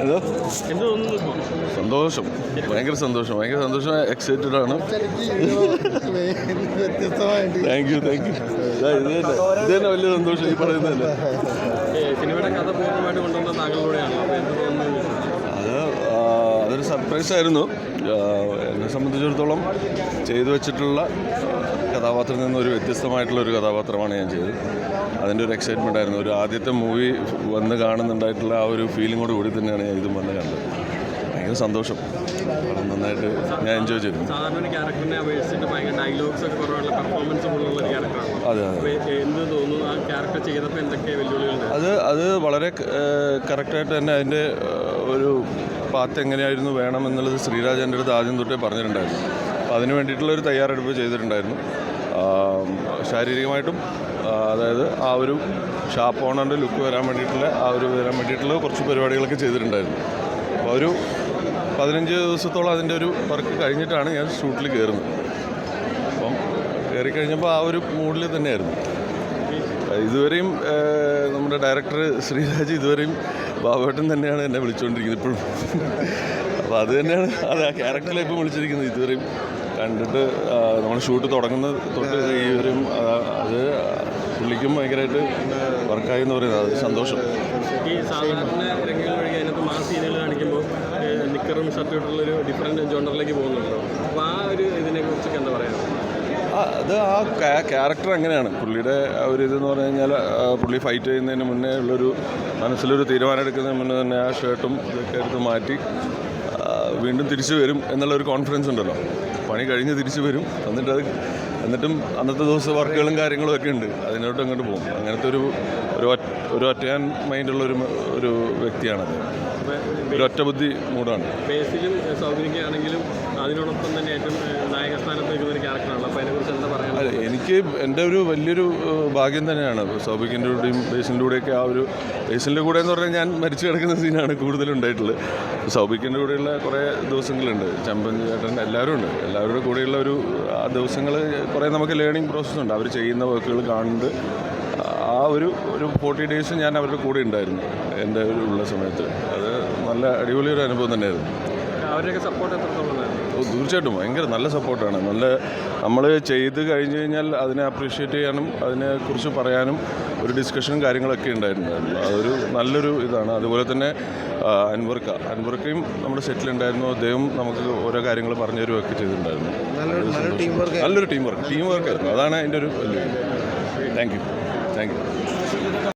ഏതോ സന്തോഷം, ഭയങ്കര സന്തോഷം, എക്സൈറ്റഡ് ആണ്. Thank you. ഇത് തന്നെ വലിയ സന്തോഷം ഈ പറയുന്നതല്ലേ. അതൊരു സർപ്രൈസ് ആയിരുന്നു. എന്നെ സംബന്ധിച്ചിടത്തോളം ചെയ്തു വെച്ചിട്ടുള്ള കഥാപാത്രത്തിൽ നിന്നൊരു വ്യത്യസ്തമായിട്ടുള്ളൊരു കഥാപാത്രമാണ് ഞാൻ ചെയ്തത്. അതിൻ്റെ ഒരു എക്സൈറ്റ്മെൻ്റ് ആയിരുന്നു. ഒരു ആദ്യത്തെ മൂവി വന്ന് കാണുന്നുണ്ടായിട്ടുള്ള ആ ഒരു ഫീലിങ്ങോട് കൂടി തന്നെയാണ് ഞാൻ ഇതും വന്ന് കണ്ടത്. ഭയങ്കര സന്തോഷം, നന്നായിട്ട് ഞാൻ എൻജോയ് ചെയ്തു. അത് വളരെ കറക്റ്റായിട്ട് തന്നെ അതിൻ്റെ ഒരു പാത്ത് എങ്ങനെയായിരുന്നു വേണമെന്നുള്ളത് ശ്രീരാജ് എൻ്റെ അടുത്ത് ആദ്യം തൊട്ടേ പറഞ്ഞിട്ടുണ്ടായിരുന്നു. അപ്പോൾ അതിന് വേണ്ടിയിട്ടുള്ളൊരു തയ്യാറെടുപ്പ് ചെയ്തിട്ടുണ്ടായിരുന്നു. ശാരീരികമായിട്ടും അതായത് ആ ഒരു ഷാപ്പ് ഓണറിൻ്റെ ലുക്ക് വരാൻ വേണ്ടിയിട്ടുള്ള കുറച്ച് പരിപാടികളൊക്കെ ചെയ്തിട്ടുണ്ടായിരുന്നു. അപ്പോൾ ഒരു 15 ദിവസത്തോളം അതിൻ്റെ ഒരു വർക്ക് കഴിഞ്ഞിട്ടാണ് ഞാൻ ഷൂട്ടിൽ കയറുന്നത്. അപ്പം കയറിക്കഴിഞ്ഞപ്പോൾ ആ ഒരു മൂഡിൽ തന്നെയായിരുന്നു. ഇതുവരെയും നമ്മുടെ ഡയറക്ടർ ശ്രീരാജ് ഇതുവരെയും ബാബുവേട്ടൻ തന്നെയാണ് എന്നെ വിളിച്ചുകൊണ്ടിരിക്കുന്നത് ഇപ്പോഴും. അപ്പോൾ അത് തന്നെയാണ് ആ ക്യാരക്ടറിൽ ഇപ്പോൾ വിളിച്ചിരിക്കുന്നത്. ഇതുവരെയും കണ്ടിട്ട് നമ്മൾ ഷൂട്ട് തുടങ്ങുന്നത് തൊട്ട് ഇവരും അത് പുള്ളിക്കും ഭയങ്കരമായിട്ട് വർക്കായി എന്ന് പറയുന്നത് അത് സന്തോഷം. ഈ സാധാരണ രംഗങ്ങൾ വഴി അതിനകത്ത് മാസ് സീനുകൾ കാണിക്കുമ്പോൾ നിക്കറും ഷർട്ടുള്ളൊരു ഡിഫറെൻറ്റ് ജോണ്ടറിലേക്ക് പോകുന്നുണ്ടോ? അപ്പോൾ ആ ഒരു ഇതിനെക്കുറിച്ചൊക്കെ എന്താ പറയുക? അത് ആ ക്യാരക്ടർ അങ്ങനെയാണ്. പുള്ളിയുടെ ആ ഒരു ഇതെന്ന് പറഞ്ഞു കഴിഞ്ഞാൽ പുള്ളി ഫൈറ്റ് ചെയ്യുന്നതിന് മുന്നേ ഉള്ളൊരു മനസ്സിലൊരു തീരുമാനം എടുക്കുന്നതിന് മുന്നേ തന്നെ ആ ഷർട്ടും ഇതൊക്കെ എടുത്ത് മാറ്റി വീണ്ടും തിരിച്ചു വരും എന്നുള്ളൊരു കോൺഫിഡൻസ് ഉണ്ടല്ലോ. പണി കഴിഞ്ഞ് തിരിച്ചു വരും, എന്നിട്ടും അന്നത്തെ ദിവസം വർക്കുകളും കാര്യങ്ങളും ഒക്കെ ഉണ്ട്, അതിനോട്ട് അങ്ങോട്ട് പോകും. അങ്ങനത്തെ ഒരു ഒറ്റയാൻ മൈൻഡുള്ളൊരു ഒരു വ്യക്തിയാണത്. ഒരു ഒറ്റ ബുദ്ധി മൂടാണ്. ബേസിലും സൗകര്യമാണെങ്കിലും അതിനോടൊപ്പം തന്നെ ഏറ്റവും നായകസ്ഥാനത്ത് നിൽക്കുന്ന ഒരു ക്യാരക്ടറാണ്. അപ്പോൾ അതിനെക്കുറിച്ച് എന്താ പറയുക? അല്ല, എനിക്ക് എൻ്റെ ഒരു വലിയൊരു ഭാഗ്യം തന്നെയാണ് സൗബിക്കിൻ്റെ കൂടെയും ബേസിൻ്റെ കൂടെയൊക്കെ. ആ ഒരു ബേസിൻ്റെ കൂടെ എന്ന് പറഞ്ഞാൽ ഞാൻ മരിച്ചു കിടക്കുന്ന സീനാണ് കൂടുതലുണ്ടായിട്ടുള്ളത്. സൗബിക്കിൻ്റെ കൂടെയുള്ള കുറേ ദിവസങ്ങളുണ്ട്, ചമ്പൻ ചേട്ടൻ എല്ലാവരും ഉണ്ട്. എല്ലാവരുടെ കൂടെയുള്ള ആ ദിവസങ്ങൾ കുറേ നമുക്ക് ലേണിംഗ് പ്രോസസ്സുണ്ട്. അവർ ചെയ്യുന്ന വർക്കുകൾ കാണുന്നുണ്ട്. ആ ഒരു 40 ഡേയ്സ് ഞാൻ അവരുടെ കൂടെ ഉണ്ടായിരുന്നു എൻ്റെ ഉള്ള സമയത്ത്. അത് നല്ല അടിപൊളി ഒരു അനുഭവം തന്നെയായിരുന്നു. അവരുടെയൊക്കെ സപ്പോർട്ട് എത്രത്തോളം? തീർച്ചയായിട്ടും ഭയങ്കര നല്ല സപ്പോർട്ടാണ്. നമ്മൾ ചെയ്ത് കഴിഞ്ഞ് കഴിഞ്ഞാൽ അതിനെ അപ്രീഷിയേറ്റ് ചെയ്യാനും അതിനെക്കുറിച്ച് പറയാനും ഒരു ഡിസ്കഷനും കാര്യങ്ങളൊക്കെ ഉണ്ടായിട്ടുണ്ടായിരുന്നു. അതൊരു നല്ലൊരു ഇതാണ്. അതുപോലെ തന്നെ അൻവർക്കയും നമ്മുടെ സെറ്റിലുണ്ടായിരുന്നു. അദ്ദേഹം നമുക്ക് ഓരോ കാര്യങ്ങൾ പറഞ്ഞു തരുമൊക്കെ ചെയ്തിട്ടുണ്ടായിരുന്നു. നല്ലൊരു ടീം വർക്കായിരുന്നു. അതാണ് അതിൻ്റെ ഒരു വലിയ. Thank you.